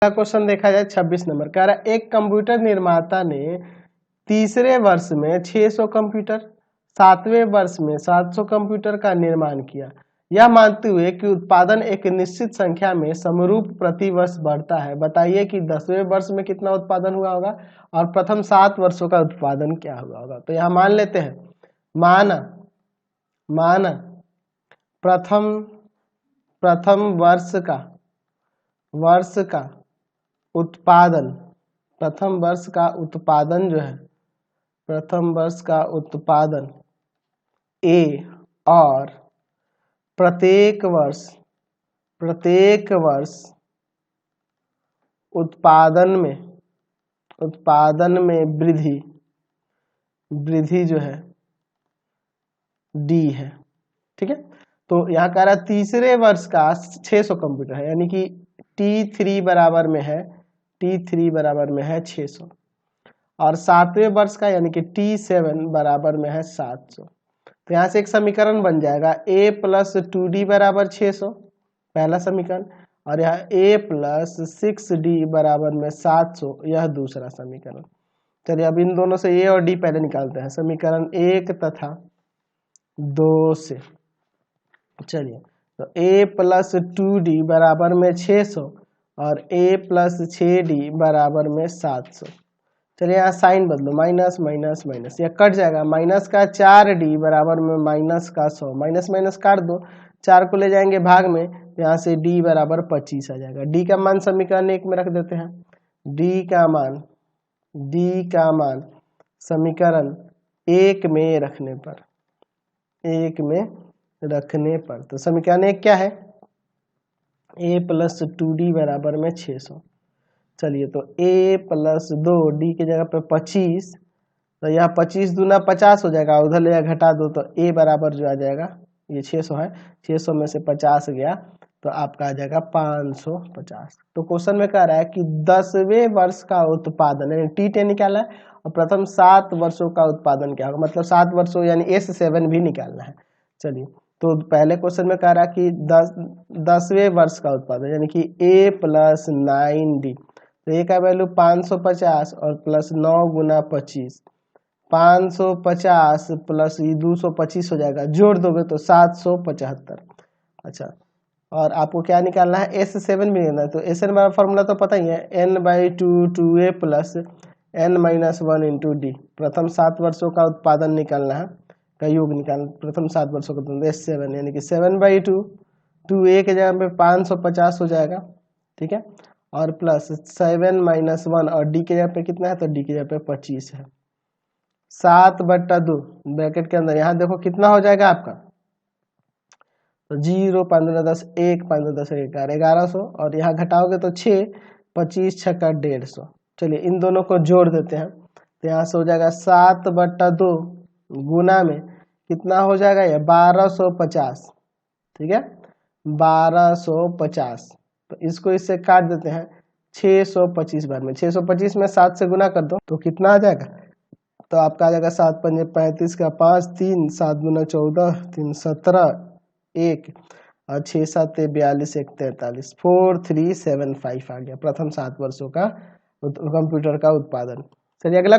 Question देखा जाए 26 number कह रहा है एक कंप्यूटर निर्माता ने तीसरे वर्ष में 600 कंप्यूटर, 7वें वर्ष में 700 कंप्यूटर का निर्माण किया, यह मानते हुए कि उत्पादन एक निश्चित संख्या में समरूप प्रति वर्ष बढ़ता है। बताइए कि 10वें वर्ष में कितना उत्पादन हुआ होगा और प्रथम 7 वर्षों का उत्पादन क्या हुआ होगा। तो यहाँ मान लेते हैं, माना प्रथम वर्ष का उत्पादन, प्रथम वर्ष का उत्पादन जो है, प्रथम वर्ष का उत्पादन A और प्रत्येक वर्ष उत्पादन में वृद्धि जो है D है। ठीक है, तो यहाँ कह रहा है तीसरे वर्ष का 600 कंप्यूटर है, यानी कि T3 बराबर में है 600 और 7वें वर्ष का यानी कि T7 बराबर में है 700। तो यहाँ से एक समीकरण बन जाएगा A प्लस 2D बराबर 600, पहला समीकरण, और यह A प्लस 6D बराबर में 700, यह दूसरा समीकरण। चलिए अब इन दोनों से A और D पहले निकालते हैं, समीकरण 1 तथा 2 से। चलिए तो A प्लस 2D बराबर में 600 और A प्लस 6D बराबर में 700। चलिए यहाँ साइन बदलो, माइनस माइनस माइनस, यह कट जाएगा, माइनस का 4D बराबर में माइनस का 100, माइनस माइनस काट दो, 4 को ले जाएंगे भाग में, यहाँ से D बराबर 25 आ जाएगा। D का मान समीकरण 1 में रख देते हैं, D का मान समीकरण 1 में रखने पर तो समीकरण 1 क्या है, A प्लस 2D बराबर में 600। चलिए तो A प्लस 2D की जगह पे 25, तो यह 25 दूना 50 हो जाएगा, उधर ले घटा दो तो A बराबर जो आ जाएगा, ये 600 है, 600 में से 50 गया तो आपका आ जाएगा 550। तो क्वेश्चन में कह रहा है कि 10वें वर्ष का उत्पादन यानी T10 निकालना है और प्रथम 7 वर्षों का उत्पादन क्या होगा, मतलब 7 वर्षों यानी S7 भी निकालना है। चलिए तो पहले क्वेश्चन में कह रहा है कि 10वें वर्ष का उत्पादन यानी कि A प्लस 9D, तो A का वैल्यू 550 और प्लस 9 गुना 25, 550 प्लस 225 हो जाएगा, जोड़ दोगे तो 775। अच्छा, और आपको क्या निकालना है, S7 भी निकालना है। तो SN वाला फॉर्मूला तो पता ही है, n/2 2A plus n-1 into D, प्रथम 7 वर्षों का उत्पादन निकालना है, का योग निकालना, प्रथम 7 वर्षों का S7 यानी कि 7/2, 2A के जगह पे 550 हो जाएगा। ठीक है, और प्लस 7-1 और D के जगह पे कितना है, तो D के जगह पे 25 है, 7/2 ब्रैकेट के अंदर, यहाँ देखो कितना हो जाएगा आपका, तो 0 15 10 1 15 10 1100, और यहाँ घटाओगे तो 6 25 छक्का 150। चलिए इन दोनों को जोड़ देते हैं, तो यहाँ से हो जाएगा 7/2 गुना में कितना हो जाएगा, ये 1250। ठीक है, 1250, तो इसको इससे काट देते हैं, 625 बार में 625 में 7 से गुना कर दो तो कितना आ जाएगा, तो आपका आ जाएगा 7 पंजे 35 का 5 3 7 दूना 14 3 17 1 और 6 7 42 1 43 4375 आ गया प्रथम 7 वर्षों का कंप्यूटर का उत्पादन। चलिए अगला